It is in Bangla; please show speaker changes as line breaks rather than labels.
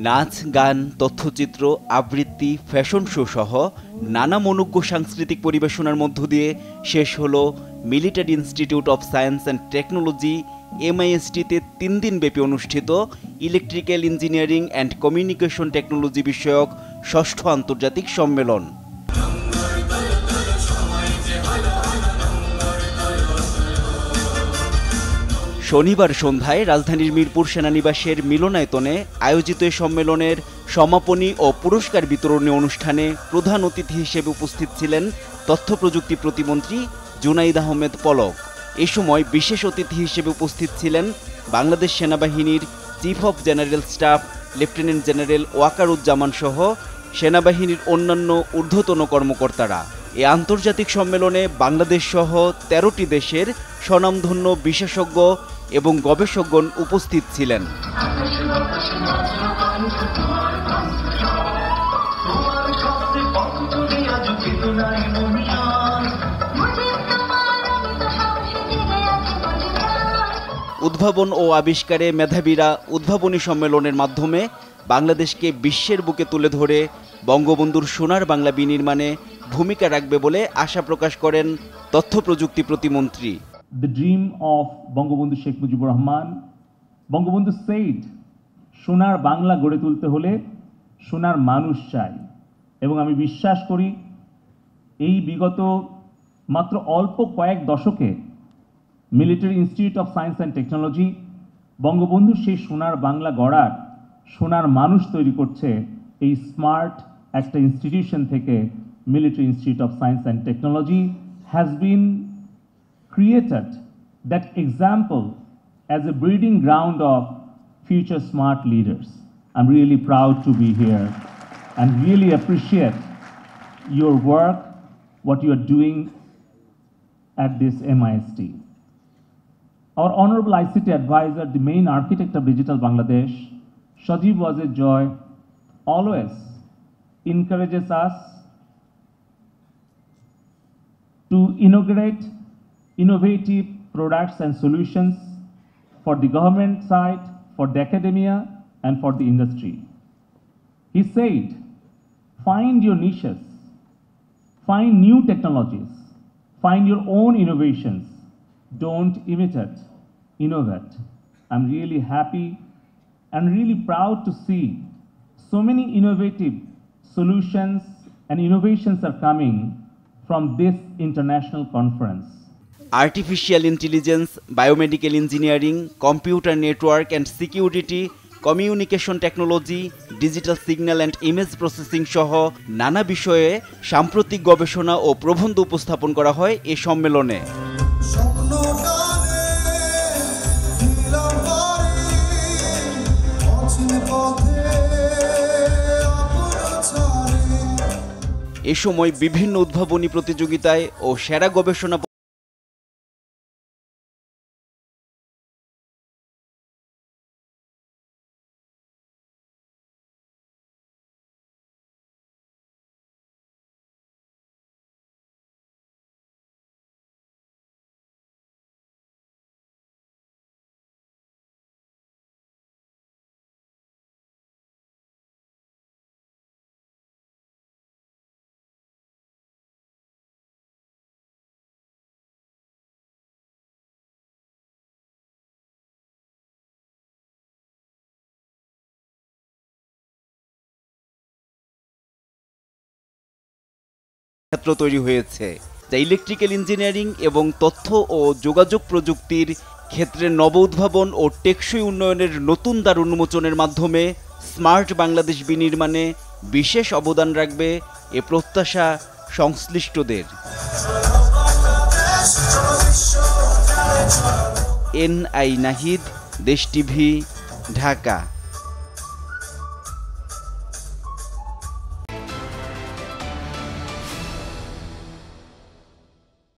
নাচ, গান, তথ্যচিত্র, আবৃত্তি, ফ্যাশন শো সহ নানা মনোজ্ঞ সাংস্কৃতিক পরিবেশনার মধ্য দিয়ে শেষ হলো military institute of science and technology MIST-তে 3 দিনব্যাপী অনুষ্ঠিত electrical engineering and communication technology বিষয়ক 6ষ্ঠ আন্তর্জাতিক সম্মেলন। শনিবার সন্ধ্যায় রাজধানীর মিরপুর সেনানিবাসের মিলনায়তনে আয়োজিত এ সম্মেলনের সমাপনী ও পুরস্কার বিতরণী অনুষ্ঠানে প্রধান অতিথি হিসেবে উপস্থিত ছিলেন তথ্য প্রযুক্তি প্রতিমন্ত্রী জুনাইদ আহমেদ পলক। এ সময় বিশেষ অতিথি হিসেবে উপস্থিত ছিলেন বাংলাদেশ সেনাবাহিনীর chief of general staff lieutenant general Wakeruzzaman সহ সেনাবাহিনীর অন্যান্য ঊর্ধ্বতন কর্মকর্তারা। এ আন্তর্জাতিক সম্মেলনে বাংলাদেশ সহ 13টি দেশের স্বনামধন্য বিশেষজ্ঞ এবং গবেষকগণ উপস্থিত ছিলেন। উদ্ভাবন ও আবিষ্কারে মেধাবীরা উদ্ভাবনী সম্মেলনের মাধ্যমে বাংলাদেশকে বিশ্বের বুকে তুলে ধরে বঙ্গবন্ধুর সোনার বাংলা বিনির্মাণে ভূমিকা রাখবে বলে আশা প্রকাশ করেন তথ্য প্রযুক্তি প্রতিমন্ত্রী।
The dream of Bangabandhu Sheikh Mujibur Rahman, Bangabandhu said, সোনার বাংলা গড়ে তুলতে হলে সোনার মানুষ চাই, এবং আমি বিশ্বাস করি এই বিগত মাত্র অল্প কয়েক দশকে military institute of science and technology বঙ্গবন্ধুর সেই সোনার বাংলা গড়ার সোনার মানুষ তৈরি করছে এই স্মার্ট একটা ইনস্টিটিউশন থেকে। Military institute of science and technology has been created that example as a breeding ground of future smart leaders. I'm really proud to be here and really appreciate your work, what you are doing at this MIST. Our Honorable ICT Advisor, the main architect of Digital Bangladesh, Shajib Wazir Joy, always encourages us to inaugurate innovative products and solutions for the government side, for the academia, and for the industry. He said, find your niches, find new technologies, find your own innovations, don't imitate, innovate. I'm really happy and really proud to see so many innovative solutions and innovations are coming from this international conference.
Artificial intelligence, biomedical engineering, computer network and security, communication technology, digital signal and image processing সহ নানা বিষয়ে সাম্প্রতিক গবেষণা ও প্রবন্ধ উপস্থাপন করা হয় এ সম্মেলনে। এ সময় বিভিন্ন উদ্ভাবনী প্রতিযোগিতায় ও সেরা গবেষণা ক্ষেত্র তৈরি হয়েছে, যা ইলেকট্রিক্যাল ইঞ্জিনিয়ারিং এবং তথ্য ও যোগাযোগ প্রযুক্তির ক্ষেত্রে নব উদ্ভাবন ও টেকসই উন্নয়নের নতুন দ্বার উন্মোচনের মাধ্যমে স্মার্ট বাংলাদেশ বিনির্মাণে বিশেষ অবদান রাখবে এ প্রত্যাশা সংশ্লিষ্টদের। NI নাহিদ, দেশ টিভি, ঢাকা।